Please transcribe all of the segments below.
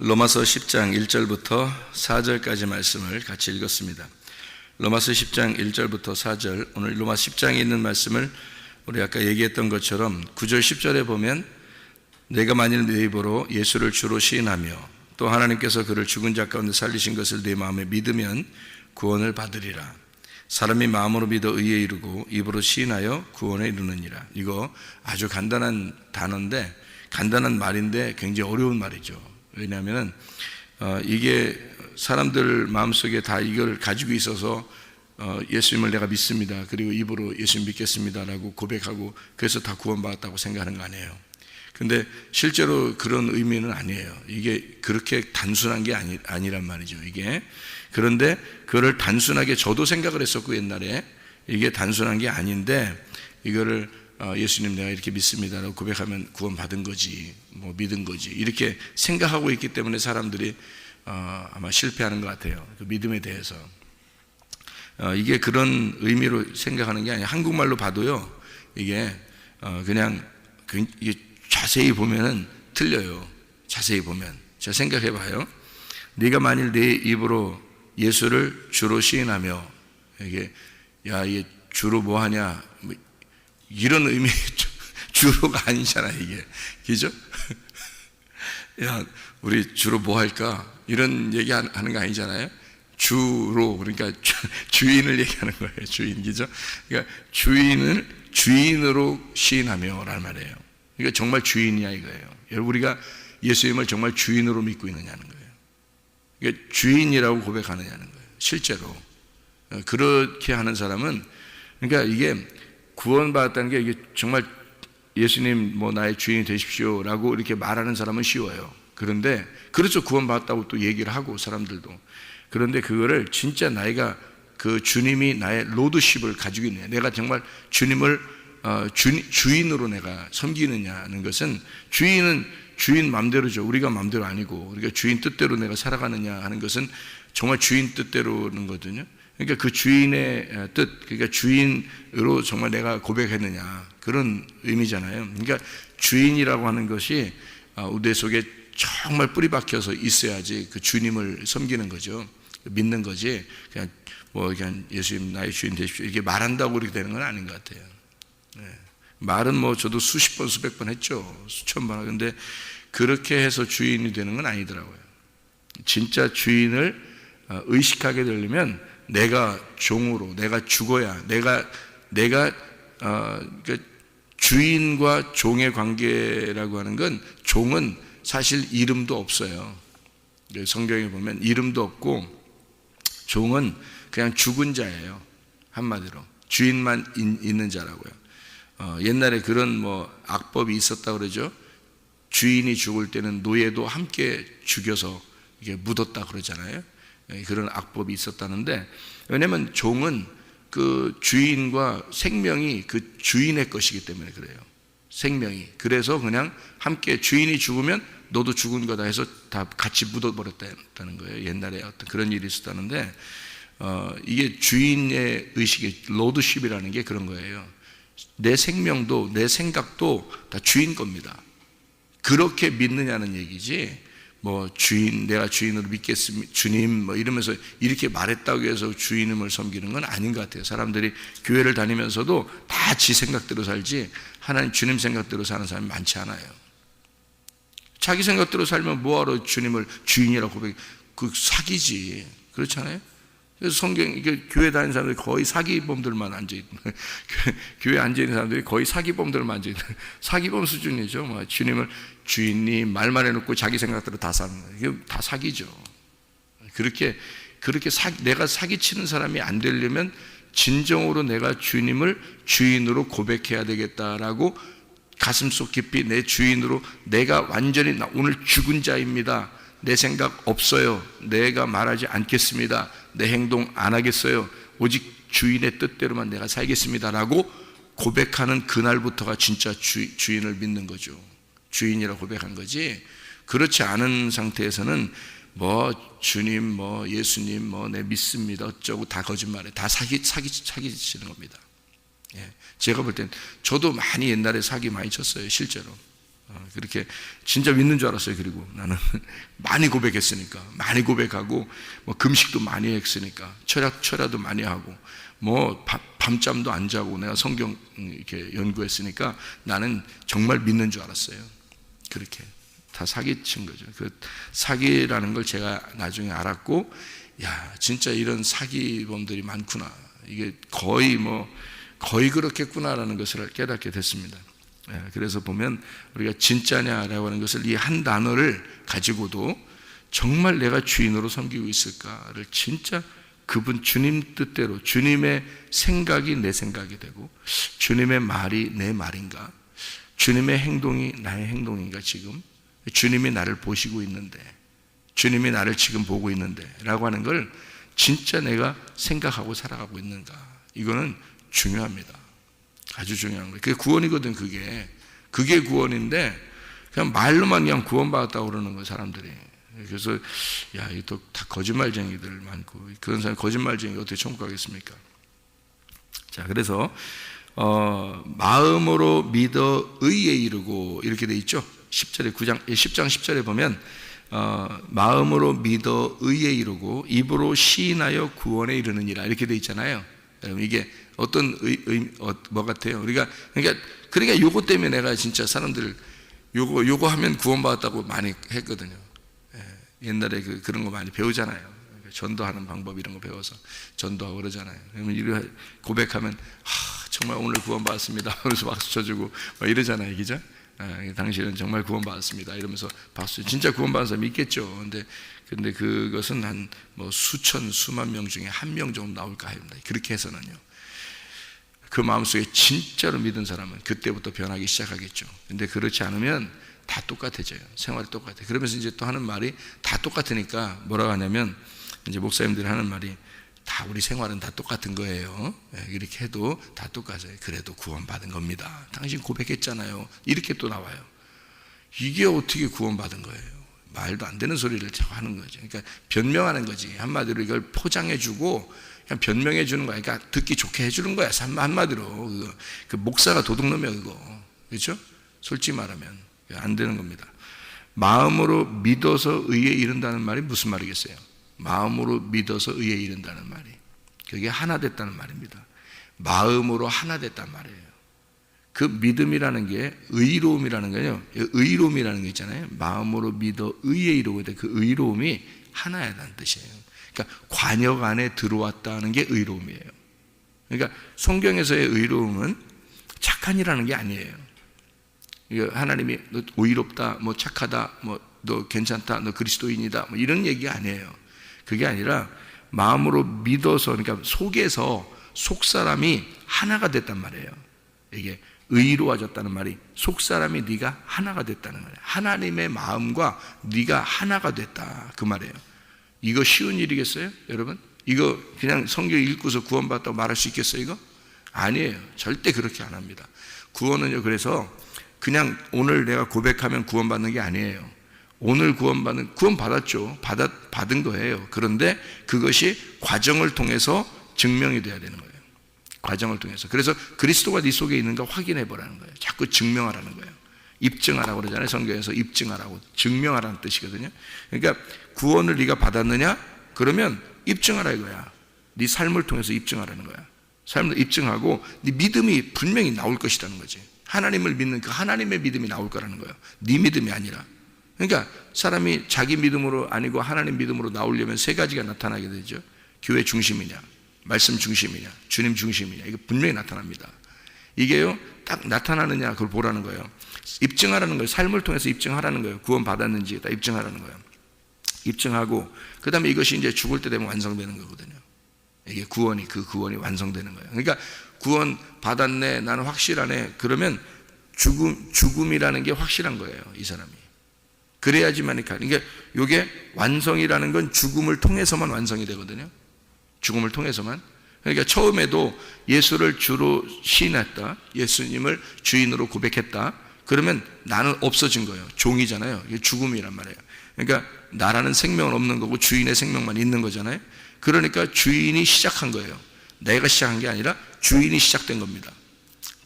로마서 10장 1절부터 4절까지 말씀을 같이 읽었습니다. 로마서 10장 1절부터 4절, 오늘 로마서 10장에 있는 말씀을 우리 아까 얘기했던 것처럼 9절 10절에 보면 내가 만일 내 입으로 예수를 주로 시인하며 또 하나님께서 그를 죽은 자 가운데 살리신 것을 내 마음에 믿으면 구원을 받으리라. 사람이 마음으로 믿어 의에 이르고 입으로 시인하여 구원에 이르느니라. 이거 아주 간단한 단어인데, 간단한 말인데 굉장히 어려운 말이죠. 왜냐하면 이게 사람들 마음속에 다 이걸 가지고 있어서 예수님을 내가 믿습니다, 그리고 입으로 예수님 믿겠습니다라고 고백하고 그래서 다 구원받았다고 생각하는 거 아니에요. 근데 실제로 그런 의미는 아니에요. 이게 그렇게 단순한 게 아니란 말이죠, 이게. 그런데 그거를 단순하게 저도 생각을 했었고 옛날에 이게 단순한 게 아닌데, 이거를 예수님 내가 이렇게 믿습니다라고 고백하면 구원받은 거지, 뭐 믿은 거지, 이렇게 생각하고 있기 때문에 사람들이 아마 실패하는 것 같아요. 그 믿음에 대해서. 이게 그런 의미로 생각하는 게 아니에요. 한국말로 봐도요, 이게 그냥 이게 자세히 보면은 틀려요. 자세히 보면. 자, 생각해 봐요. 네가 만일 내 입으로 예수를 주로 시인하며, 이게 야, 이게 주로 뭐 하냐, 뭐 이런 의미, 주로가 아니잖아, 이게. 그죠? 야, 우리 주로 뭐 할까? 이런 얘기 하는 거 아니잖아요? 주로, 그러니까 주인을 얘기하는 거예요, 주인. 그죠? 그러니까 주인으로 시인하며 라는 말이에요. 그러니까 정말 주인이야, 이거예요. 여러분, 우리가 예수님을 정말 주인으로 믿고 있느냐는 거예요. 그러니까 주인이라고 고백하느냐는 거예요, 실제로. 그렇게 하는 사람은, 그러니까 이게 구원받았다는 게 이게 정말 예수님 뭐 나의 주인이 되십시오 라고 이렇게 말하는 사람은 쉬워요. 그런데 그렇죠, 구원받았다고 또 얘기를 하고 사람들도. 그런데 그거를 진짜 나이가 그 주님이 나의 로드십을 가지고 있느냐, 내가 정말 주님을 주인으로 내가 섬기느냐는 것은, 주인은 주인 맘대로죠. 우리가 맘대로 아니고, 우리가 주인 뜻대로 내가 살아가느냐 하는 것은 정말 주인 뜻대로는 거거든요. 그러니까 그 주인의 뜻, 그러니까 주인으로 정말 내가 고백했느냐, 그런 의미잖아요. 그러니까 주인이라고 하는 것이 우리 속에 정말 뿌리 박혀서 있어야지 그 주님을 섬기는 거죠. 믿는 거지. 그냥 뭐 그냥 예수님 나의 주인 되십시오 이렇게 말한다고 그렇게 되는 건 아닌 것 같아요. 네. 말은 뭐 저도 수십 번 수백 번 했죠, 수천 번. 근데 그렇게 해서 주인이 되는 건 아니더라고요. 진짜 주인을 의식하게 되려면 내가 종으로, 내가 죽어야, 내가 그러니까 주인과 종의 관계라고 하는 건, 종은 사실 이름도 없어요. 성경에 보면 이름도 없고 종은 그냥 죽은 자예요. 한마디로 주인만 있는 자라고요. 옛날에 그런 뭐 악법이 있었다 그러죠. 주인이 죽을 때는 노예도 함께 죽여서 이게 묻었다 그러잖아요. 그런 악법이 있었다는데, 왜냐면 종은 그 주인과 생명이 그 주인의 것이기 때문에 그래요. 생명이. 그래서 그냥 함께, 주인이 죽으면 너도 죽은 거다 해서 다 같이 묻어버렸다는 거예요. 옛날에 어떤 그런 일이 있었다는데, 이게 주인의 의식이, 로드십이라는 게 그런 거예요. 내 생명도 내 생각도 다 주인 겁니다. 그렇게 믿느냐는 얘기지, 뭐 주인, 내가 주인으로 믿겠습니다, 주님 뭐 이러면서 이렇게 말했다고 해서 주인임을 섬기는 건 아닌 것 같아요. 사람들이 교회를 다니면서도 다 지 생각대로 살지 하나님 주님 생각대로 사는 사람이 많지 않아요. 자기 생각대로 살면 뭐하러 주님을 주인이라고 고백해? 그 사기지. 그렇잖아요. 그래서 이게 교회 다니는 사람들이 거의 사기범들만 앉아있는, 교회 앉아있는 사람들이 거의 사기범들만 앉아있는, 사기범 수준이죠. 뭐 주님을 주인님 말만 해놓고 자기 생각대로 다 사는 거예요. 이게 다 사기죠. 그렇게 내가 사기치는 사람이 안 되려면 진정으로 내가 주님을 주인으로 고백해야 되겠다라고 가슴속 깊이 내 주인으로, 내가 완전히 오늘 죽은 자입니다, 내 생각 없어요, 내가 말하지 않겠습니다, 내 행동 안 하겠어요, 오직 주인의 뜻대로만 내가 살겠습니다라고 고백하는 그날부터가 진짜 주인을 믿는 거죠. 주인이라고 고백한 거지, 그렇지 않은 상태에서는 뭐 주님, 뭐 예수님, 뭐 내 믿습니다 어쩌고 다 거짓말해, 다 사기치는 겁니다. 예. 제가 볼 땐 저도 많이 옛날에 사기 많이 쳤어요, 실제로. 그렇게 진짜 믿는 줄 알았어요. 그리고 나는 많이 고백했으니까, 많이 고백하고 뭐 금식도 많이 했으니까, 철야도 많이 하고 뭐 밤잠도 안 자고 내가 성경 이렇게 연구했으니까 나는 정말 믿는 줄 알았어요. 그렇게 다 사기친 거죠. 그 사기라는 걸 제가 나중에 알았고, 야, 진짜 이런 사기범들이 많구나. 이게 거의 그렇겠구나라는 것을 깨닫게 됐습니다. 그래서 보면 우리가 진짜냐라고 하는 것을 이 한 단어를 가지고도 정말 내가 주인으로 섬기고 있을까를 진짜 그분 주님 뜻대로, 주님의 생각이 내 생각이 되고, 주님의 말이 내 말인가, 주님의 행동이 나의 행동인가, 지금 주님이 나를 보시고 있는데, 주님이 나를 지금 보고 있는데 라고 하는 걸 진짜 내가 생각하고 살아가고 있는가, 이거는 중요합니다. 아주 중요한 거예요. 그게 구원이거든. 그게 구원인데 그냥 말로만 그냥 구원받았다고 그러는 거예요, 사람들이. 그래서 야, 이거 다 거짓말쟁이들 많고, 그런 사람 거짓말쟁이가 어떻게 천국 가겠습니까? 자, 그래서 마음으로 믿어 의에 이르고 이렇게 돼 있죠. 10장 10절에 보면 마음으로 믿어 의에 이르고 입으로 시인하여 구원에 이르느니라 이렇게 돼 있잖아요. 여러분, 이게 어떤 뭐 같아요? 그러니까 요거 때문에 내가 진짜 사람들 요거 하면 구원받았다고 많이 했거든요. 옛날에 그런 거 많이 배우잖아요. 전도하는 방법 이런 거 배워서 전도하고 그러잖아요. 그러면 이렇게 고백하면 정말 오늘 구원받았습니다. 그래서 박수 쳐주고 막 이러잖아요, 그죠? 당신은 정말 구원받았습니다. 이러면서 박수. 진짜 구원받은 사람이 있겠죠. 근데 그것은 한 뭐 수천 수만 명 중에 한 명 정도 나올까 합니다. 그렇게 해서는요. 그 마음속에 진짜로 믿은 사람은 그때부터 변하기 시작하겠죠. 근데 그렇지 않으면 다 똑같아져요. 생활이 똑같아요. 그러면서 이제 또 하는 말이 다 똑같으니까 뭐라고 하냐면, 이제 목사님들이 하는 말이 다 우리 생활은 다 똑같은 거예요. 이렇게 해도 다 똑같아요. 그래도 구원받은 겁니다. 당신 고백했잖아요. 이렇게 또 나와요. 이게 어떻게 구원받은 거예요? 말도 안 되는 소리를 자꾸 하는 거죠. 그러니까 변명하는 거지. 한마디로 이걸 포장해주고 그냥 변명해 주는 거야. 그러니까 듣기 좋게 해주는 거야. 한마디로 그 목사가 도둑놈이야, 그거. 그렇죠? 솔직히 말하면 안 되는 겁니다. 마음으로 믿어서 의에 이른다는 말이 무슨 말이겠어요? 마음으로 믿어서 의에 이른다는 말이, 그게 하나 됐다는 말입니다. 마음으로 하나 됐단 말이에요. 그 믿음이라는 게 의로움이라는 거예요. 의로움이라는 게 있잖아요. 마음으로 믿어 의에 이르고 그 의로움이 하나야라는 뜻이에요. 그러니까 관역 안에 들어왔다는 게 의로움이에요. 그러니까 성경에서의 의로움은 착한 이라는 게 아니에요. 하나님이 너 의롭다, 뭐 착하다, 뭐 너 괜찮다, 너 그리스도인이다, 뭐 이런 얘기가 아니에요. 그게 아니라 마음으로 믿어서, 그러니까 속에서 속사람이 하나가 됐단 말이에요. 이게 의로워졌다는 말이 속사람이 네가 하나가 됐다는 거예요. 하나님의 마음과 네가 하나가 됐다, 그 말이에요. 이거 쉬운 일이겠어요, 여러분? 이거 그냥 성경 읽고서 구원받았다고 말할 수 있겠어요, 이거? 아니에요. 절대 그렇게 안 합니다. 구원은요, 그래서 그냥 오늘 내가 고백하면 구원받는 게 아니에요. 오늘 구원받았죠. 받은 거예요. 그런데 그것이 과정을 통해서 증명이 돼야 되는 거예요. 과정을 통해서. 그래서 그리스도가 네 속에 있는가 확인해 보라는 거예요. 자꾸 증명하라는 거예요. 입증하라고 그러잖아요. 성경에서 입증하라고, 증명하라는 뜻이거든요. 그러니까 구원을 네가 받았느냐? 그러면 입증하라 이거야. 네 삶을 통해서 입증하라는 거야. 삶을 입증하고 네 믿음이 분명히 나올 것이라는 거지. 하나님을 믿는 그 하나님의 믿음이 나올 거라는 거예요. 네 믿음이 아니라. 그러니까 사람이 자기 믿음으로 아니고 하나님 믿음으로 나오려면 세 가지가 나타나게 되죠. 교회 중심이냐, 말씀 중심이냐, 주님 중심이냐, 이거 분명히 나타납니다. 이게요, 딱 나타나느냐 그걸 보라는 거예요. 입증하라는 거예요. 삶을 통해서 입증하라는 거예요. 구원 받았는지 다 입증하라는 거예요. 입증하고 그 다음에 이것이 이제 죽을 때 되면 완성되는 거거든요. 이게 그 구원이 완성되는 거예요. 그러니까 구원 받았네, 나는 확실하네, 그러면 죽음이라는 게 확실한 거예요, 이 사람이. 그래야지만, 그러니까 이게 완성이라는 건 죽음을 통해서만 완성이 되거든요. 죽음을 통해서만. 그러니까 처음에도 예수를 주로 시인했다, 예수님을 주인으로 고백했다, 그러면 나는 없어진 거예요. 종이잖아요. 이게 죽음이란 말이에요. 그러니까 나라는 생명은 없는 거고 주인의 생명만 있는 거잖아요. 그러니까 주인이 시작한 거예요. 내가 시작한 게 아니라 주인이 시작된 겁니다.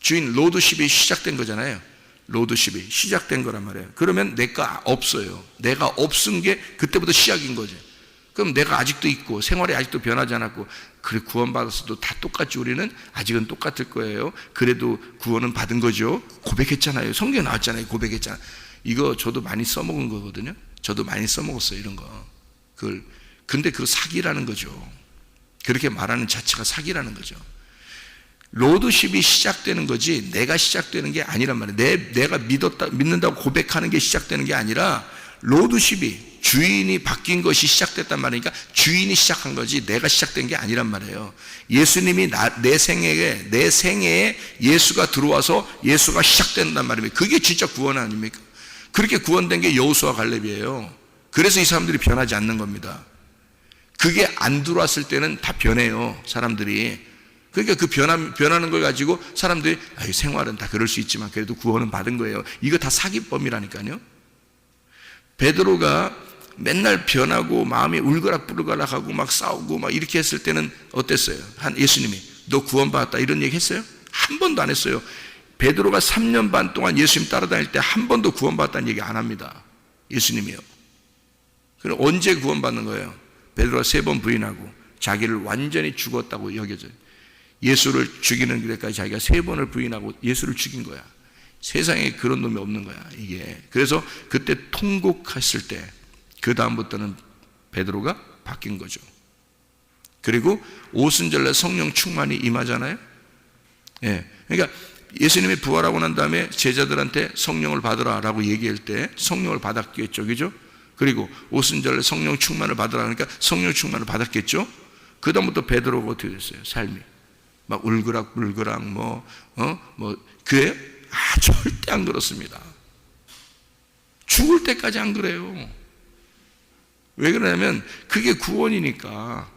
주인 로드십이 시작된 거잖아요. 로드십이 시작된 거란 말이에요. 그러면 내가 없어요. 내가 없은 게 그때부터 시작인 거지. 그럼 내가 아직도 있고 생활이 아직도 변하지 않았고, 그래 구원받았어도 다 똑같지. 우리는 아직은 똑같을 거예요. 그래도 구원은 받은 거죠. 고백했잖아요. 성경에 나왔잖아요. 고백했잖아요. 이거 저도 많이 써먹은 거거든요. 저도 많이 써먹었어요, 이런 거. 근데 그거 사기라는 거죠. 그렇게 말하는 자체가 사기라는 거죠. 로드십이 시작되는 거지 내가 시작되는 게 아니란 말이에요. 내가 믿는다고 고백하는 게 시작되는 게 아니라, 로드십이 주인이 바뀐 것이 시작됐단 말이니까 주인이 시작한 거지 내가 시작된 게 아니란 말이에요. 예수님이 내 생애에 예수가 들어와서 예수가 시작된단 말입니다. 그게 진짜 구원 아닙니까? 그렇게 구원된 게 여호수아 갈렙이에요. 그래서 이 사람들이 변하지 않는 겁니다. 그게 안 들어왔을 때는 다 변해요, 사람들이. 그러니까 그 변하는 걸 가지고 사람들이 생활은 다 그럴 수 있지만 그래도 구원은 받은 거예요. 이거 다 사기범이라니까요. 베드로가 맨날 변하고 마음이 울그락불그락하고 막 싸우고 막 이렇게 했을 때는 어땠어요? 예수님이 너 구원받았다 이런 얘기 했어요? 한 번도 안 했어요. 베드로가 3년 반 동안 예수님 따라다닐 때 한 번도 구원받았다는 얘기 안 합니다, 예수님이요. 그럼 언제 구원받는 거예요? 베드로가 3번 부인하고 자기를 완전히 죽었다고 여겨져요. 예수를 죽이는 데까지 자기가 3번을 부인하고 예수를 죽인 거야. 세상에 그런 놈이 없는 거야, 이게. 그래서 그때 통곡했을 때 그 다음부터는 베드로가 바뀐 거죠. 그리고 오순절날 성령 충만이 임하잖아요. 예. 그러니까 예수님이 부활하고 난 다음에 제자들한테 성령을 받으라 라고 얘기할 때 성령을 받았겠죠, 그죠? 그리고 오순절날 성령 충만을 받으라 그러니까 성령 충만을 받았겠죠. 그 다음부터 베드로가 어떻게 됐어요? 삶이 막 울그락불그락 그래요? 절대 안 그렇습니다. 죽을 때까지 안 그래요. 왜 그러냐면 그게 구원이니까.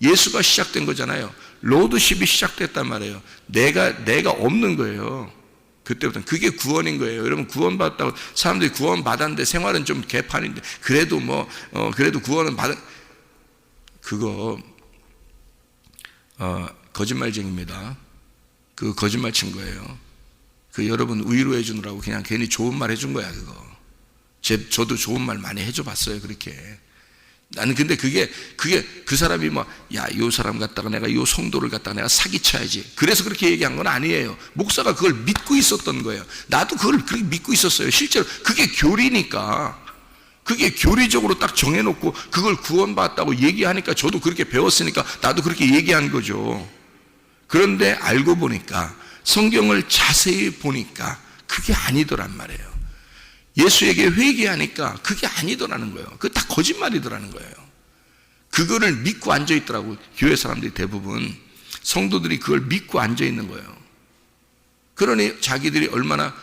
예수가 시작된 거잖아요. 로드십이 시작됐단 말이에요. 내가 없는 거예요. 그때부터는 그게 구원인 거예요. 여러분, 구원받았다고 사람들이 구원받았는데 생활은 좀 개판인데 그래도 그래도 구원은 그거 거짓말쟁입니다. 그 거짓말 친 거예요. 그 여러분 위로해 주느라고 그냥 괜히 좋은 말 해준 거야, 그거. 저도 좋은 말 많이 해줘 봤어요, 그렇게. 나는 근데 그게 그 사람이 요 사람 갖다가 내가 요 성도를 갖다가 내가 사기쳐야지, 그래서 그렇게 얘기한 건 아니에요. 목사가 그걸 믿고 있었던 거예요. 나도 그걸 그렇게 믿고 있었어요. 실제로 그게 교리니까, 그게 교리적으로 딱 정해놓고 그걸 구원받았다고 얘기하니까 저도 그렇게 배웠으니까 나도 그렇게 얘기한 거죠. 그런데 알고 보니까, 성경을 자세히 보니까 그게 아니더란 말이에요. 예수에게 회개하니까 그게 아니더라는 거예요. 그게 다 거짓말이더라는 거예요. 그거를 믿고 앉아있더라고. 교회 사람들이 대부분 성도들이 그걸 믿고 앉아있는 거예요. 그러니 자기들이 얼마나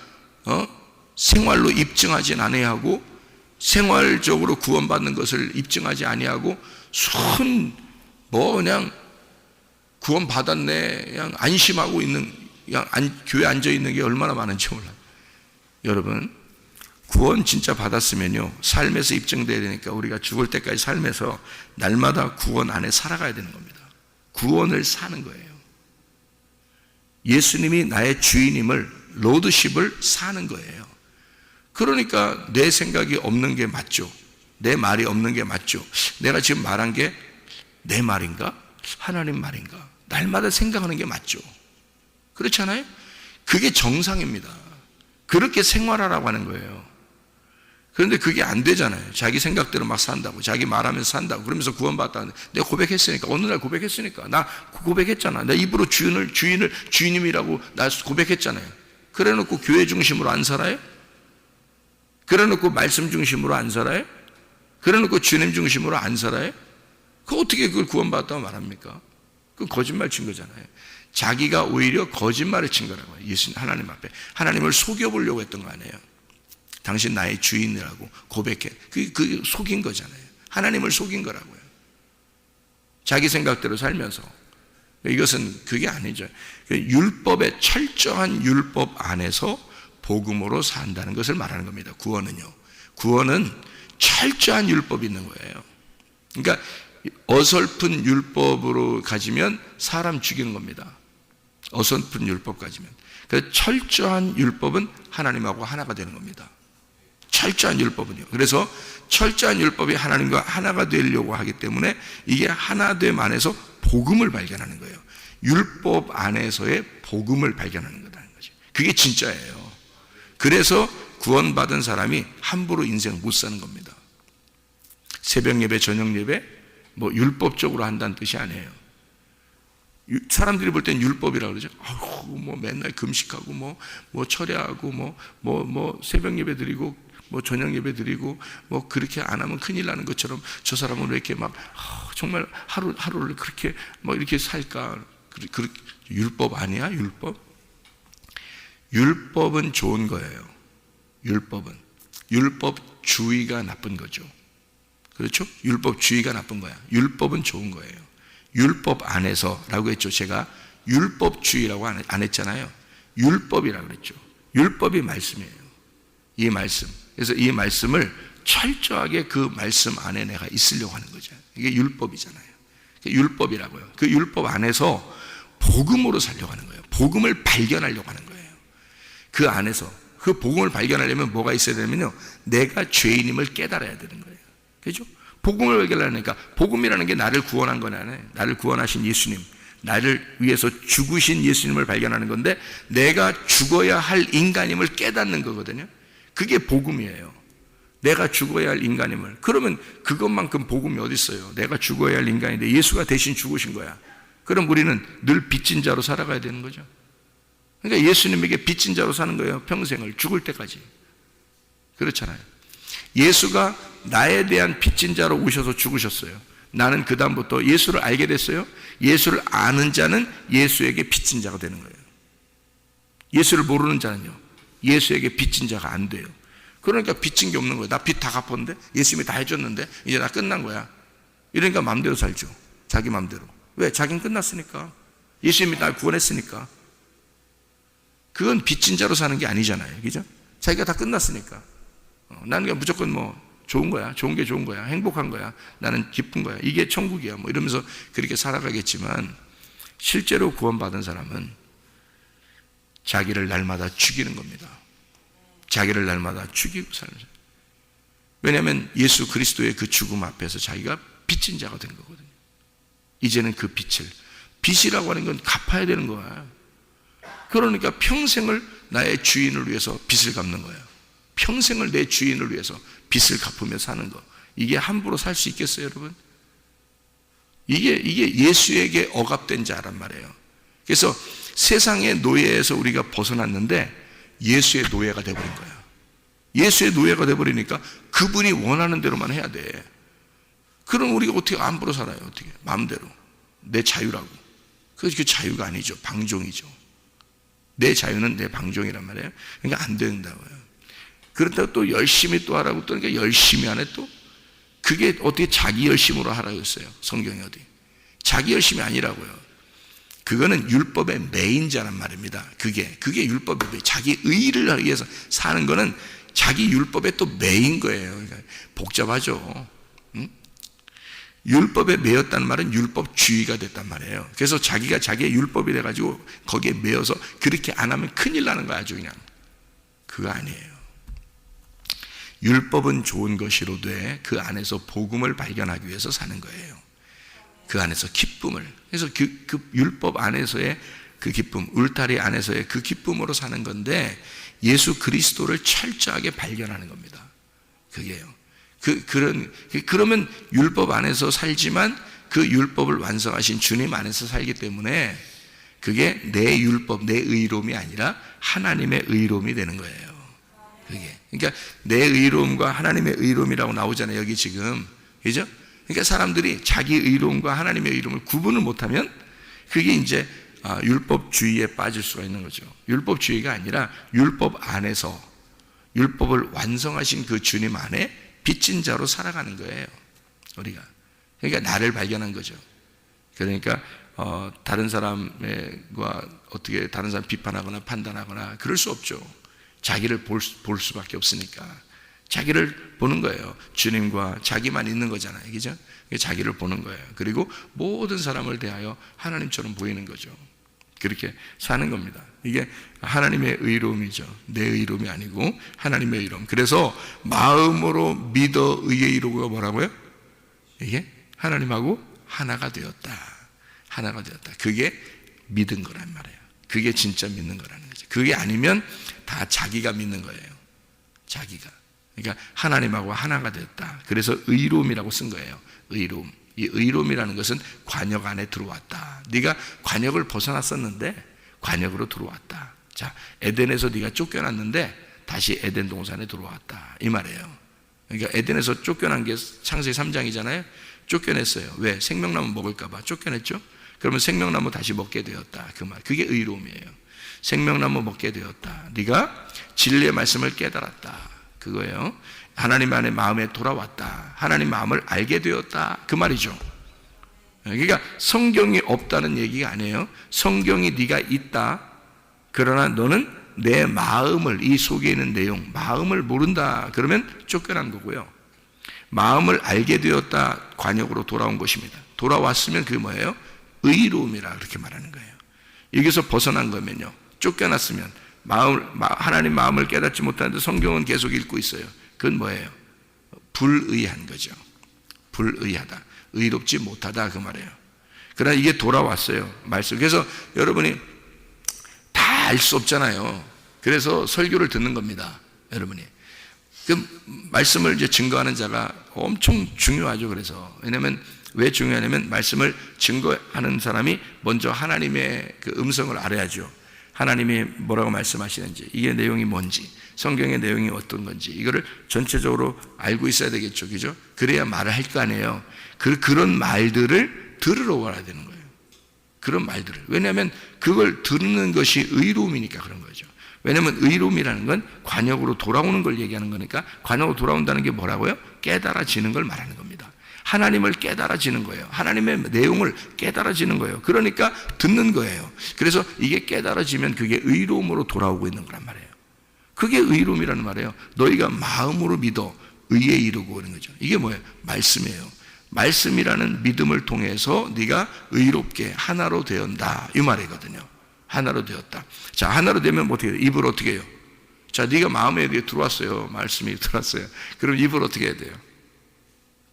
생활로 입증하지 아니하고 생활적으로 구원받는 것을 입증하지 아니하고 그냥 구원받았네 그냥 안심하고 있는, 그냥 교회에 앉아있는 게 얼마나 많은지 몰라요. 여러분, 구원 진짜 받았으면요, 삶에서 입증돼야 되니까 우리가 죽을 때까지 삶에서 날마다 구원 안에 살아가야 되는 겁니다. 구원을 사는 거예요. 예수님이 나의 주인임을, 로드십을 사는 거예요. 그러니까 내 생각이 없는 게 맞죠. 내 말이 없는 게 맞죠. 내가 지금 말한 게 내 말인가? 하나님 말인가? 날마다 생각하는 게 맞죠. 그렇잖아요? 그게 정상입니다. 그렇게 생활하라고 하는 거예요. 그런데 그게 안 되잖아요. 자기 생각대로 막 산다고, 자기 말하면서 산다고, 그러면서 구원받았다. 내가 고백했으니까, 어느 날 고백했으니까, 나 고백했잖아. 내 입으로 주님이라고 나 고백했잖아요. 그래 놓고 교회 중심으로 안 살아요? 그래 놓고 말씀 중심으로 안 살아요? 그래 놓고 주님 중심으로 안 살아요? 그 어떻게 그걸 구원받았다고 말합니까? 그 거짓말 친 거잖아요. 자기가 오히려 거짓말을 친 거라고요. 예수님, 하나님 앞에. 하나님을 속여보려고 했던 거 아니에요. 당신 나의 주인이라고 고백해. 그 속인 거잖아요. 하나님을 속인 거라고요. 자기 생각대로 살면서. 이것은 그게 아니죠. 율법의 철저한 율법 안에서 복음으로 산다는 것을 말하는 겁니다. 구원은요. 구원은 철저한 율법이 있는 거예요. 그러니까 어설픈 율법으로 가지면 사람 죽이는 겁니다. 어설픈 율법 가지면. 그 철저한 율법은 하나님하고 하나가 되는 겁니다. 철저한 율법은요. 그래서 철저한 율법이 하나님과 하나가 되려고 하기 때문에 이게 하나됨 안에서 복음을 발견하는 거예요. 율법 안에서의 복음을 발견하는 거라는 거죠. 그게 진짜예요. 그래서 구원받은 사람이 함부로 인생 못 사는 겁니다. 새벽 예배, 저녁 예배, 뭐 율법적으로 한다는 뜻이 아니에요. 사람들이 볼 땐 율법이라고 그러죠. 아우, 뭐 맨날 금식하고, 뭐 철야하고, 뭐 새벽 예배 드리고, 뭐 저녁 예배 드리고, 뭐 그렇게 안 하면 큰일 나는 것처럼 저 사람은 왜 이렇게 막, 정말 하루를 그렇게 뭐 이렇게 살까? 율법 아니야? 율법은 좋은 거예요. 율법주의가 나쁜 거죠. 그렇죠? 율법주의가 나쁜 거야. 율법은 좋은 거예요. 율법 안에서라고 했죠. 제가 율법주의라고 안 했잖아요. 율법이라고 그랬죠. 율법이 말씀이에요. 이 말씀. 그래서 이 말씀을 철저하게 그 말씀 안에 내가 있으려고 하는 거죠. 이게 율법이잖아요. 율법이라고요. 그 율법 안에서 복음으로 살려고 하는 거예요. 복음을 발견하려고 하는 거예요. 그 안에서 그 복음을 발견하려면 뭐가 있어야 되냐면요, 내가 죄인임을 깨달아야 되는 거예요. 그죠? 복음을 발견하니까, 복음이라는 게 나를 구원한 건 아니에요. 나를 구원하신 예수님, 나를 위해서 죽으신 예수님을 발견하는 건데, 내가 죽어야 할 인간임을 깨닫는 거거든요. 그게 복음이에요. 내가 죽어야 할 인간임을. 그러면 그것만큼 복음이 어디 있어요? 내가 죽어야 할 인간인데 예수가 대신 죽으신 거야. 그럼 우리는 늘 빚진 자로 살아가야 되는 거죠. 그러니까 예수님에게 빚진 자로 사는 거예요. 평생을, 죽을 때까지. 그렇잖아요. 예수가 나에 대한 빚진 자로 오셔서 죽으셨어요. 나는 그 다음부터 예수를 알게 됐어요. 예수를 아는 자는 예수에게 빚진 자가 되는 거예요. 예수를 모르는 자는요, 예수에게 빚진 자가 안 돼요. 그러니까 빚진 게 없는 거예요. 나 빚 다 갚았는데, 예수님이 다 해줬는데 이제 나 끝난 거야. 이러니까 마음대로 살죠. 자기 마음대로. 왜? 자기는 끝났으니까. 예수님이 날 구원했으니까. 그건 빚진 자로 사는 게 아니잖아요. 그죠? 자기가 다 끝났으니까. 나는 그냥 무조건 뭐 좋은 거야. 좋은 게 좋은 거야. 행복한 거야. 나는 기쁜 거야. 이게 천국이야. 뭐 이러면서 그렇게 살아가겠지만, 실제로 구원받은 사람은 자기를 날마다 죽이는 겁니다. 자기를 날마다 죽이고 사는 거예요. 왜냐하면 예수 그리스도의 그 죽음 앞에서 자기가 빚진 자가 된 거거든요. 이제는 그 빚이라고 하는 건 갚아야 되는 거야. 그러니까 평생을 나의 주인을 위해서 빚을 갚는 거예요. 평생을 내 주인을 위해서 빚을 갚으며 사는 거. 이게 함부로 살 수 있겠어요, 여러분? 이게 예수에게 억압된 자란 말이에요. 그래서 세상의 노예에서 우리가 벗어났는데 예수의 노예가 되어버린 거야. 예수의 노예가 되어버리니까 그분이 원하는 대로만 해야 돼. 그럼 우리가 어떻게 함부로 살아요? 어떻게? 마음대로. 내 자유라고. 그 자유가 아니죠. 방종이죠. 내 자유는 내 방종이란 말이에요. 그러니까 안 된다고요. 그렇다고 또 열심히 또 하라고 또 그러니까 열심히 하네 또. 그게 어떻게 자기 열심으로 하라고 했어요? 성경이 어디? 자기 열심이 아니라고요. 그거는 율법의 매인자란 말입니다. 그게 율법의 매인. 자기 의를 위해서 사는 거는 자기 율법의 또 매인 거예요. 그러니까 복잡하죠. 응? 율법에 매였다는 말은 율법주의가 됐단 말이에요. 그래서 자기가 자기의 율법이 돼가지고 거기에 매여서 그렇게 안 하면 큰일 나는 거야. 아주 그냥. 그거 아니에요. 율법은 좋은 것이로되 그 안에서 복음을 발견하기 위해서 사는 거예요. 그 안에서 기쁨을. 그래서 그 율법 안에서의 그 기쁨, 울타리 안에서의 그 기쁨으로 사는 건데, 예수 그리스도를 철저하게 발견하는 겁니다. 그게요. 그러면 율법 안에서 살지만 그 율법을 완성하신 주님 안에서 살기 때문에 그게 내 율법, 내 의로움이 아니라 하나님의 의로움이 되는 거예요. 그게. 그러니까 내 의로움과 하나님의 의로움이라고 나오잖아요. 여기 지금. 그죠? 그러니까 사람들이 자기 의로움과 하나님의 의로움을 구분을 못하면 그게 이제 율법주의에 빠질 수가 있는 거죠. 율법주의가 아니라 율법 안에서 율법을 완성하신 그 주님 안에 빚진 자로 살아가는 거예요. 우리가. 그러니까 나를 발견한 거죠. 그러니까 다른 사람과 어떻게 다른 사람 비판하거나 판단하거나 그럴 수 없죠. 자기를 볼 수밖에 없으니까. 자기를 보는 거예요. 주님과 자기만 있는 거잖아요. 그죠? 자기를 보는 거예요. 그리고 모든 사람을 대하여 하나님처럼 보이는 거죠. 그렇게 사는 겁니다. 이게 하나님의 의로움이죠. 내 의로움이 아니고 하나님의 의로움. 그래서 마음으로 믿어 의에 이루고가 뭐라고요? 이게 하나님하고 하나가 되었다. 하나가 되었다. 그게 믿은 거란 말이에요. 그게 진짜 믿는 거라는 거죠. 그게 아니면 다 자기가 믿는 거예요. 자기가. 그러니까 하나님하고 하나가 되었다. 그래서 의로움이라고 쓴 거예요. 의로움. 이 의로움이라는 것은 관역 안에 들어왔다. 네가 관역을 벗어났었는데 관역으로 들어왔다. 자, 에덴에서 네가 쫓겨났는데 다시 에덴 동산에 들어왔다. 이 말이에요. 그러니까 에덴에서 쫓겨난 게 창세기 3장이잖아요. 쫓겨냈어요. 왜? 생명나무 먹을까 봐 쫓겨냈죠. 그러면 생명나무 다시 먹게 되었다. 그 말. 그게 의로움이에요. 생명나무 먹게 되었다. 네가 진리의 말씀을 깨달았다. 그거예요. 하나님 안에 마음에 돌아왔다. 하나님 마음을 알게 되었다. 그 말이죠. 그러니까 성경이 없다는 얘기가 아니에요. 성경이 네가 있다. 그러나 너는 내 마음을, 이 속에 있는 내용, 마음을 모른다. 그러면 쫓겨난 거고요. 마음을 알게 되었다. 관역으로 돌아온 것입니다. 돌아왔으면 그게 뭐예요? 의로움이라 그렇게 말하는 거예요. 여기서 벗어난 거면요, 쫓겨났으면 하나님 마음을 깨닫지 못하는데 성경은 계속 읽고 있어요. 그건 뭐예요? 불의한 거죠. 불의하다. 의롭지 못하다 그 말이에요. 그러나 이게 돌아왔어요. 말씀. 그래서 여러분이 다 알 수 없잖아요. 그래서 설교를 듣는 겁니다. 여러분이. 그 말씀을 이제 증거하는 자가 엄청 중요하죠. 그래서 왜냐하면 왜 중요하냐면 말씀을 증거하는 사람이 먼저 하나님의 그 음성을 알아야죠. 하나님이 뭐라고 말씀하시는지, 이게 내용이 뭔지, 성경의 내용이 어떤 건지 이거를 전체적으로 알고 있어야 되겠죠. 그죠? 그래야 말을 할 거 아니에요. 그런 말들을 들으러 와야 되는 거예요. 그런 말들을. 왜냐하면 그걸 듣는 것이 의로움이니까 그런 거죠. 왜냐하면 의로움이라는 건 관역으로 돌아오는 걸 얘기하는 거니까, 관역으로 돌아온다는 게 뭐라고요? 깨달아지는 걸 말하는 겁니다. 하나님을 깨달아지는 거예요. 하나님의 내용을 깨달아지는 거예요. 그러니까 듣는 거예요. 그래서 이게 깨달아지면 그게 의로움으로 돌아오고 있는 거란 말이에요. 그게 의로움이라는 말이에요. 너희가 마음으로 믿어 의에 이르고 그런 거죠. 이게 뭐예요? 말씀이에요. 말씀이라는 믿음을 통해서 네가 의롭게 하나로 되었다 이 말이거든요. 하나로 되었다. 자, 하나로 되면 어떻게 해요? 입을 어떻게 해요? 자, 네가 마음에 들어왔어요. 말씀이 들어왔어요. 그럼 입을 어떻게 해야 돼요?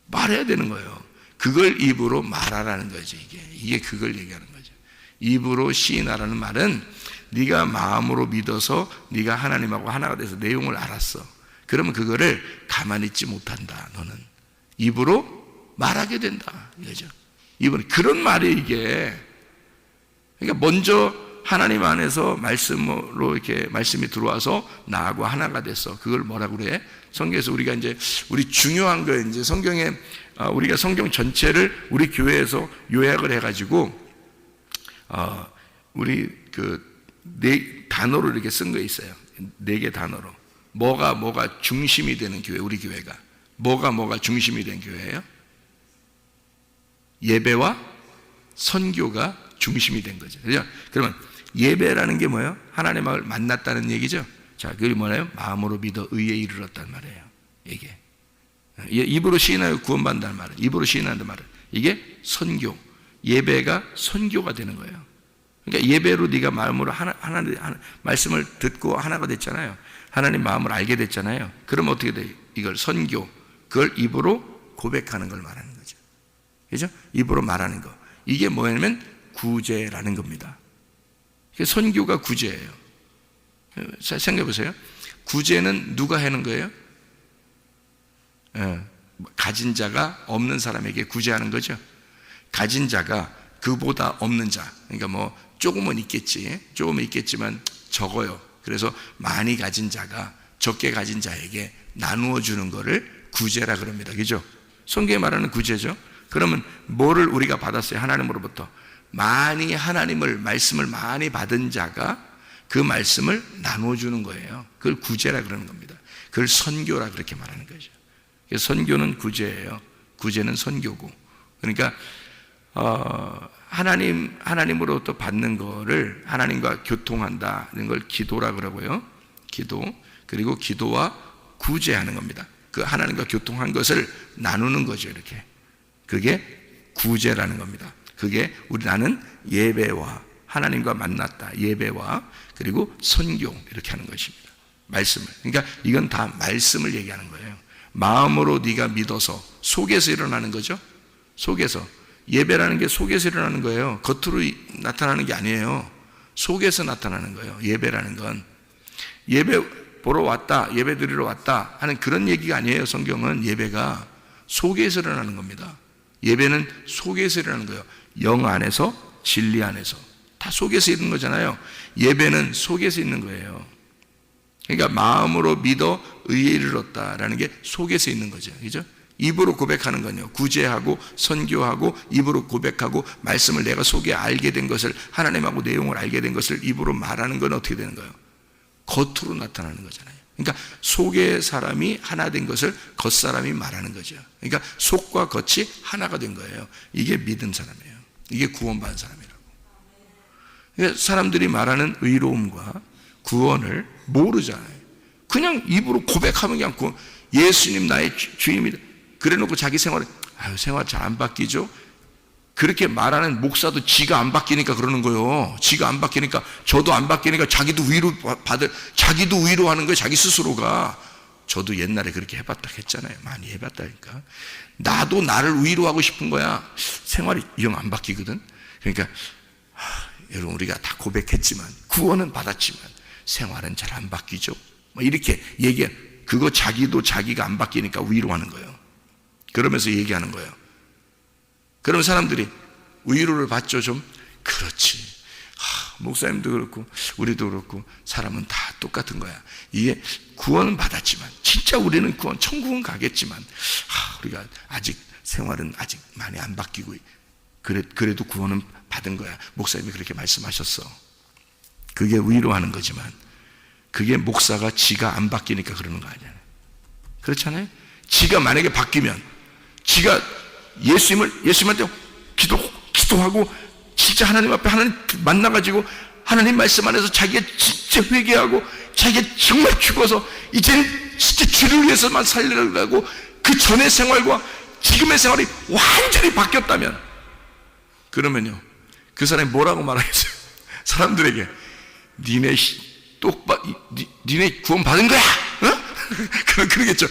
말해야 되는 거예요. 그걸 입으로 말하라는 거죠. 이게 그걸 얘기하는 거죠. 입으로 시인하라는 말은 네가 마음으로 믿어서 네가 하나님하고 하나가 돼서 내용을 알았어. 그러면 그거를 가만히 있지 못한다. 너는 입으로 말하게 된다. 이거죠. 입으로. 그런 말이 이게. 그러니까 먼저 하나님 안에서 말씀으로 이렇게 말씀이 들어와서 나하고 하나가 됐어. 그걸 뭐라고 그래? 성경에서 우리가 이제 우리 중요한 거 이제 성경에 우리가 성경 전체를 우리 교회에서 요약을 해가지고 우리 그 네 단어로 이렇게 쓴 거 있어요. 4개 단어로. 뭐가 중심이 되는 교회, 우리 교회가 뭐가 중심이 된 교회예요? 예배와 선교가 중심이 된 거죠. 그죠? 그러면 예배라는 게 뭐예요? 하나님을 만났다는 얘기죠. 자, 그게 뭐예요? 마음으로 믿어 의에 이르렀단 말이에요. 이게 입으로 시인하여 구원받는다는 말은, 입으로 시인한다는 말은 이게 선교, 예배가 선교가 되는 거예요. 그러니까 예배로 네가 마음으로 하나 말씀을 듣고 하나가 됐잖아요. 하나님 마음을 알게 됐잖아요. 그럼 어떻게 돼요? 이걸 선교, 그걸 입으로 고백하는 걸 말하는 거죠. 그죠? 입으로 말하는 거. 이게 뭐냐면 구제라는 겁니다. 선교가 구제예요. 생각해 보세요. 구제는 누가 하는 거예요? 가진 자가 없는 사람에게 구제하는 거죠. 가진 자가 그보다 없는 자, 그러니까 뭐 조금은 있겠지만 적어요. 그래서 많이 가진 자가 적게 가진 자에게 나누어 주는 거를 구제라 그럽니다. 그죠? 성경에 말하는 구제죠. 그러면 뭐를 우리가 받았어요? 하나님으로부터 많이, 하나님을 말씀을 많이 받은 자가 그 말씀을 나누어 주는 거예요. 그걸 구제라 그러는 겁니다. 그걸 선교라 그렇게 말하는 거죠. 선교는 구제예요. 구제는 선교고. 그러니까 하나님으로부터 받는 거를 하나님과 교통한다는 걸 기도라 그러고요. 기도. 그리고 기도와 구제하는 겁니다. 그 하나님과 교통한 것을 나누는 거죠. 이렇게. 그게 구제라는 겁니다. 그게 나는 예배와 하나님과 만났다. 예배와 그리고 선교 이렇게 하는 것입니다. 말씀을. 그러니까 이건 다 말씀을 얘기하는 거예요. 마음으로 네가 믿어서, 속에서 일어나는 거죠. 속에서. 예배라는 게 속에서 일어나는 거예요. 겉으로 나타나는 게 아니에요. 속에서 나타나는 거예요. 예배라는 건. 예배 보러 왔다, 예배 드리러 왔다 하는 그런 얘기가 아니에요. 성경은. 예배가 속에서 일어나는 겁니다. 예배는 속에서 일어나는 거예요. 영 안에서, 진리 안에서. 다 속에서 있는 거잖아요. 예배는 속에서 있는 거예요. 그러니까 마음으로 믿어 의에 이르렀다라는 게 속에서 있는 거죠. 그죠? 입으로 고백하는 건요, 구제하고 선교하고 입으로 고백하고 말씀을 내가 속에 알게 된 것을, 하나님하고 내용을 알게 된 것을 입으로 말하는 건 어떻게 되는 거예요? 겉으로 나타나는 거잖아요. 그러니까 속의 사람이 하나 된 것을 겉사람이 말하는 거죠. 그러니까 속과 겉이 하나가 된 거예요. 이게 믿은 사람이에요. 이게 구원받은 사람이라고. 그러니까 사람들이 말하는 의로움과 구원을 모르잖아요. 그냥 입으로 고백하면 그냥 예수님 나의 주님이다 그래 놓고 자기 생활 잘 안 바뀌죠? 그렇게 말하는 목사도 지가 안 바뀌니까 그러는 거예요. 지가 안 바뀌니까, 저도 안 바뀌니까 자기도 위로하는 거예요. 자기 스스로가. 저도 옛날에 그렇게 해봤다 했잖아요. 많이 해봤다니까. 나도 나를 위로하고 싶은 거야. 생활이 영 안 바뀌거든. 그러니까 여러분, 우리가 다 고백했지만, 구원은 받았지만 생활은 잘 안 바뀌죠. 이렇게 얘기해. 그거 자기도 자기가 안 바뀌니까 위로하는 거예요. 그러면서 얘기하는 거예요. 그러면 사람들이 위로를 받죠, 좀? 그렇지. 목사님도 그렇고 우리도 그렇고 사람은 다 똑같은 거야. 이게 구원은 받았지만, 진짜 우리는 구원, 천국은 가겠지만, 우리가 아직 생활은 아직 많이 안 바뀌고, 그래도 구원은 받은 거야. 목사님이 그렇게 말씀하셨어. 그게 위로하는 거지만, 그게 목사가 지가 안 바뀌니까 그러는 거 아니잖아요. 그렇잖아요? 지가 만약에 바뀌면, 지가 예수님한테 기도하고 진짜 하나님 앞에 하나님 만나가지고 하나님 말씀 안에서 자기가 진짜 회개하고 자기가 정말 죽어서 이제는 진짜 주를 위해서만 살려고 그 전의 생활과 지금의 생활이 완전히 바뀌었다면, 그러면요, 그 사람이 뭐라고 말하겠어요? 사람들에게 니네 구원 받은 거야? 어? 그러겠죠.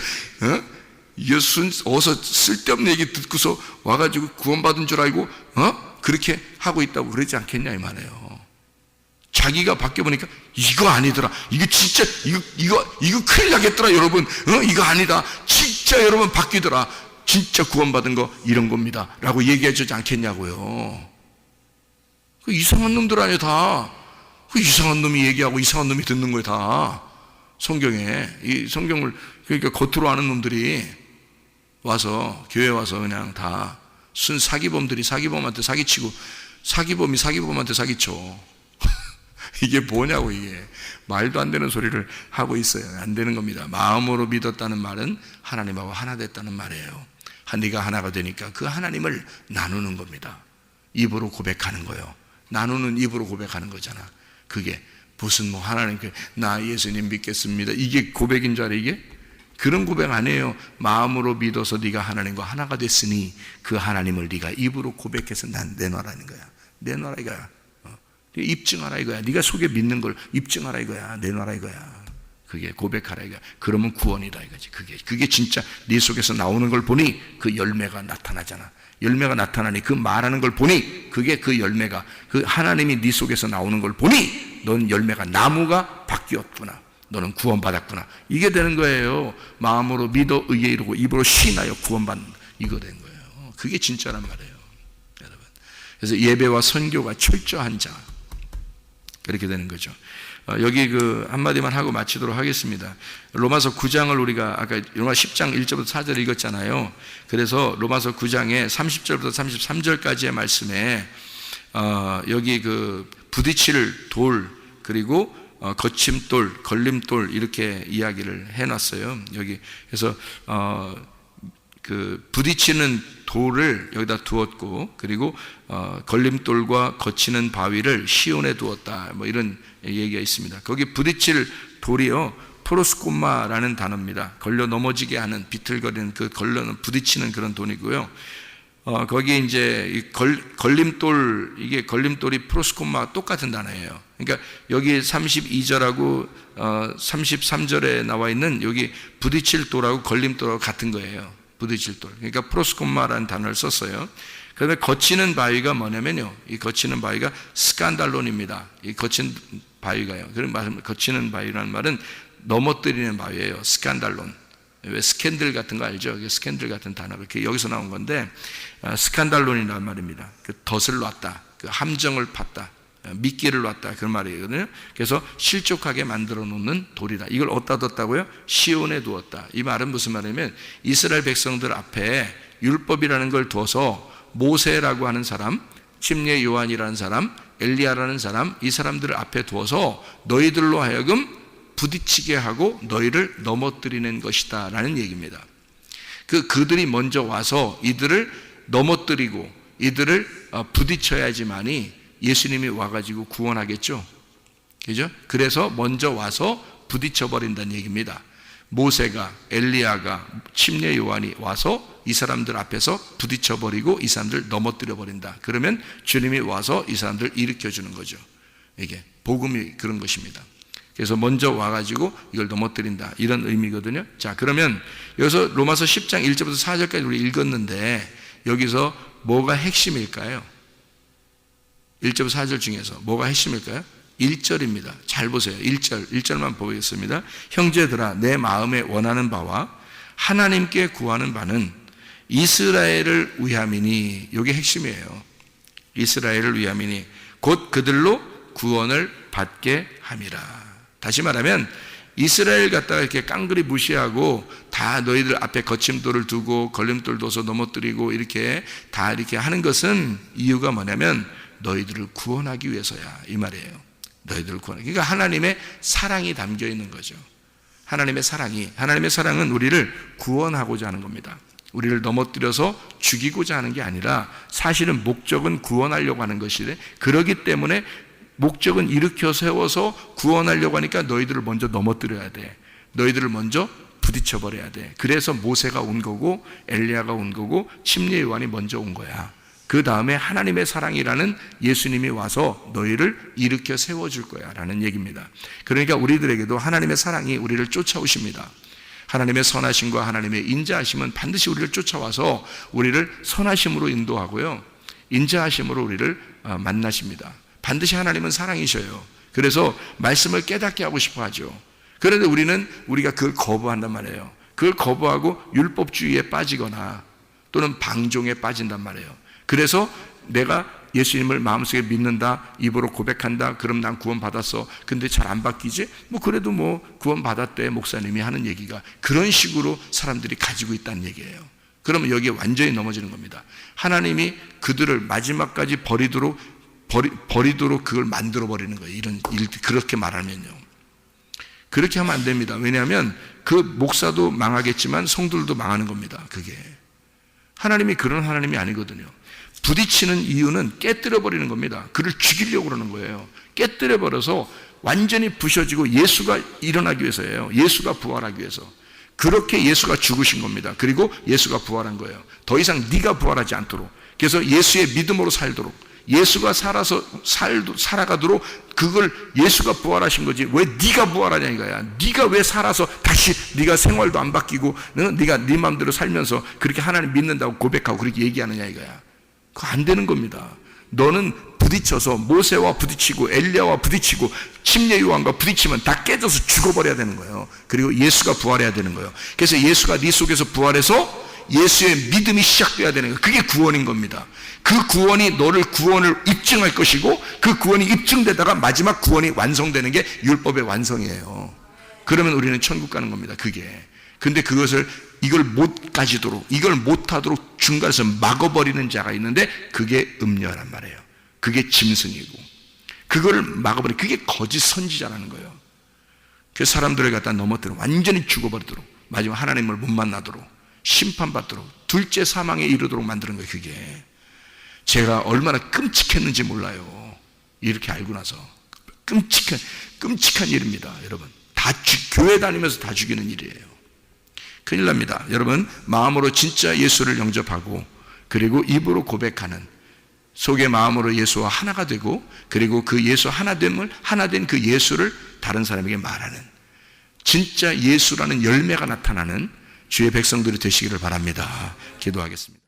예수 어서 쓸데없는 얘기 듣고서 와가지고 구원받은 줄 알고 그렇게 하고 있다고 그러지 않겠냐 이 말이에요. 자기가 바뀌어보니까 이거 아니더라, 이거 진짜 이거 큰일 나겠더라 여러분, 이거 아니다, 진짜 여러분 바뀌더라, 진짜 구원받은 거 이런 겁니다 라고 얘기해 주지 않겠냐고요. 그 이상한 놈들 아니에요 다. 그 이상한 놈이 얘기하고 이상한 놈이 듣는 거예요 다. 성경에, 이 성경을 그러니까 겉으로 아는 놈들이 와서, 교회 와서 그냥 다 순 사기범들이 사기범한테 사기치고, 사기범이 사기범한테 사기쳐. 이게 뭐냐고. 이게 말도 안 되는 소리를 하고 있어요. 안 되는 겁니다. 마음으로 믿었다는 말은 하나님하고 하나 됐다는 말이에요. 네가 하나가 되니까 그 하나님을 나누는 겁니다. 입으로 고백하는 거예요. 나누는 입으로 고백하는 거잖아. 그게 무슨 하나님, 나 예수님 믿겠습니다, 이게 고백인 줄 알아? 이게 그런 고백 아니에요. 마음으로 믿어서 네가 하나님과 하나가 됐으니 그 하나님을 네가 입으로 고백해서 난 내놔라는 거야. 내놔라 이거야. 입증하라 이거야. 네가 속에 믿는 걸 입증하라 이거야. 내놔라 이거야. 그게 고백하라 이거야. 그러면 구원이다 이거지. 그게 진짜 네 속에서 나오는 걸 보니 그 열매가 나타나잖아. 열매가 나타나니 그 말하는 걸 보니 그게 그 열매가, 그 하나님이 네 속에서 나오는 걸 보니 넌 열매가, 나무가 바뀌었구나, 너는 구원받았구나, 이게 되는 거예요. 마음으로 믿어 의에 이르고 입으로 시인하여 구원받는, 이거 된 거예요. 그게 진짜란 말이에요, 여러분. 그래서 예배와 선교가 철저한 자, 그렇게 되는 거죠. 여기 그 한마디만 하고 마치도록 하겠습니다. 로마서 9장을 우리가 아까 로마 10장 1절부터 4절 읽었잖아요. 그래서 로마서 9장에 30절부터 33절까지의 말씀에 여기 그 부딪힐 돌, 그리고 거침돌, 걸림돌, 이렇게 이야기를 해놨어요. 여기 그래서 그 부딪히는 돌을 여기다 두었고, 그리고 걸림돌과 거치는 바위를 시온에 두었다, 뭐 이런 얘기가 있습니다. 거기 부딪힐 돌이요, 프로스코마라는 단어입니다. 걸려 넘어지게 하는, 비틀거리는, 그 걸려는 부딪히는 그런 돌이고요. 거기에 이제 걸림돌, 이게 걸림돌이 프로스콤마 똑같은 단어예요. 그러니까 여기 32절하고 33절에 나와 있는 여기 부딪힐 돌하고 걸림돌하고 같은 거예요. 부딪힐 돌. 그러니까 프로스콤마라는 단어를 썼어요. 그다음에 거치는 바위가 뭐냐면요, 이 거치는 바위가 스칸달론입니다. 이 거친 바위가요. 그런 말, 거치는 바위라는 말은 넘어뜨리는 바위예요. 스칸달론. 왜 스캔들 같은 거 알죠? 스캔들 같은 단어가 여기서 나온 건데, 스칸달론이라는 말입니다. 그 덫을 놨다, 그 함정을 팠다, 미끼를 놨다, 그런 말이거든요. 그래서 실족하게 만들어 놓는 돌이다. 이걸 어디다 뒀다고요? 시온에 두었다. 이 말은 무슨 말이냐면 이스라엘 백성들 앞에 율법이라는 걸 두어서 모세라고 하는 사람, 침례 요한이라는 사람, 엘리야라는 사람, 이 사람들을 앞에 두어서 너희들로 하여금 부딪히게 하고 너희를 넘어뜨리는 것이다 라는 얘기입니다. 그들이 먼저 와서 이들을 넘어뜨리고 이들을 부딪혀야지만이 예수님이 와가지고 구원하겠죠. 그죠? 그래서 먼저 와서 부딪혀버린다는 얘기입니다. 모세가, 엘리야가, 침례 요한이 와서 이 사람들 앞에서 부딪혀버리고 이 사람들 넘어뜨려버린다. 그러면 주님이 와서 이 사람들 일으켜주는 거죠. 이게 복음이 그런 것입니다. 그래서 먼저 와가지고 이걸 넘어뜨린다, 이런 의미거든요. 자, 그러면 여기서 로마서 10장 1절부터 4절까지 우리 읽었는데 여기서 뭐가 핵심일까요? 1절부터 4절 중에서 뭐가 핵심일까요? 1절입니다. 잘 보세요. 1절만 보겠습니다. 형제들아, 내 마음에 원하는 바와 하나님께 구하는 바는 이스라엘을 위함이니, 이게 핵심이에요. 이스라엘을 위함이니 곧 그들로 구원을 받게 함이라. 다시 말하면 이스라엘 갖다가 이렇게 깡그리 무시하고 다 너희들 앞에 거침돌을 두고 걸림돌 둬서 넘어뜨리고 이렇게 다 이렇게 하는 것은 이유가 뭐냐면 너희들을 구원하기 위해서야, 이 말이에요. 너희들을 구원하기. 그러니까 하나님의 사랑이 담겨 있는 거죠. 하나님의 사랑은 우리를 구원하고자 하는 겁니다. 우리를 넘어뜨려서 죽이고자 하는 게 아니라 사실은 목적은 구원하려고 하는 것이래. 그렇기 때문에 목적은 일으켜 세워서 구원하려고 하니까 너희들을 먼저 넘어뜨려야 돼. 너희들을 먼저 부딪혀버려야 돼. 그래서 모세가 온 거고 엘리야가 온 거고 침례 요한이 먼저 온 거야. 그 다음에 하나님의 사랑이라는 예수님이 와서 너희를 일으켜 세워줄 거야 라는 얘기입니다. 그러니까 우리들에게도 하나님의 사랑이 우리를 쫓아오십니다. 하나님의 선하심과 하나님의 인자하심은 반드시 우리를 쫓아와서 우리를 선하심으로 인도하고요, 인자하심으로 우리를 만나십니다. 반드시 하나님은 사랑이셔요. 그래서 말씀을 깨닫게 하고 싶어 하죠. 그런데 우리가 그걸 거부한단 말이에요. 그걸 거부하고 율법주의에 빠지거나 또는 방종에 빠진단 말이에요. 그래서 내가 예수님을 마음속에 믿는다, 입으로 고백한다, 그럼 난 구원받았어. 근데 잘 안 바뀌지? 그래도 구원받았대, 목사님이 하는 얘기가. 그런 식으로 사람들이 가지고 있다는 얘기예요. 그러면 여기에 완전히 넘어지는 겁니다. 하나님이 그들을 마지막까지 버리도록 그걸 만들어버리는 거예요. 그렇게 말하면요. 그렇게 하면 안 됩니다. 왜냐하면 그 목사도 망하겠지만 성도들도 망하는 겁니다. 그게. 하나님이 그런 하나님이 아니거든요. 부딪히는 이유는 깨뜨려버리는 겁니다. 그를 죽이려고 그러는 거예요. 깨뜨려버려서 완전히 부셔지고 예수가 일어나기 위해서예요. 예수가 부활하기 위해서. 그렇게 예수가 죽으신 겁니다. 그리고 예수가 부활한 거예요. 더 이상 네가 부활하지 않도록. 그래서 예수의 믿음으로 살도록, 예수가 살아가도록 그걸 예수가 부활하신 거지 왜 네가 부활하냐 이거야. 네가 왜 살아서 다시 네가 생활도 안 바뀌고 네가 네 마음대로 살면서 그렇게 하나님 믿는다고 고백하고 그렇게 얘기하느냐 이거야. 그거 안 되는 겁니다. 너는 부딪혀서 모세와 부딪히고 엘리야와 부딪히고 침례 요한과 부딪히면 다 깨져서 죽어버려야 되는 거예요. 그리고 예수가 부활해야 되는 거예요. 그래서 예수가 네 속에서 부활해서 예수의 믿음이 시작돼야 되는 거예요. 그게 구원인 겁니다. 그 구원이 너를 구원을 입증할 것이고 그 구원이 입증되다가 마지막 구원이 완성되는 게 율법의 완성이에요. 그러면 우리는 천국 가는 겁니다. 그게. 근데 이걸 못 가지도록, 이걸 못하도록 중간에서 막아버리는 자가 있는데 그게 음녀란 말이에요. 그게 짐승이고 그걸 막아버리는, 그게 거짓 선지자라는 거예요. 그 사람들을 갖다 넘어뜨려 완전히 죽어버리도록, 마지막 하나님을 못 만나도록, 심판받도록, 둘째 사망에 이르도록 만드는 거예요. 그게 제가 얼마나 끔찍했는지 몰라요. 이렇게 알고 나서 끔찍한 일입니다. 여러분, 교회 다니면서 다 죽이는 일이에요. 큰일 납니다. 여러분, 마음으로 진짜 예수를 영접하고 그리고 입으로 고백하는, 속의 마음으로 예수와 하나가 되고, 그리고 그 예수 하나 된 그 예수를 다른 사람에게 말하는, 진짜 예수라는 열매가 나타나는 주의 백성들이 되시기를 바랍니다. 기도하겠습니다.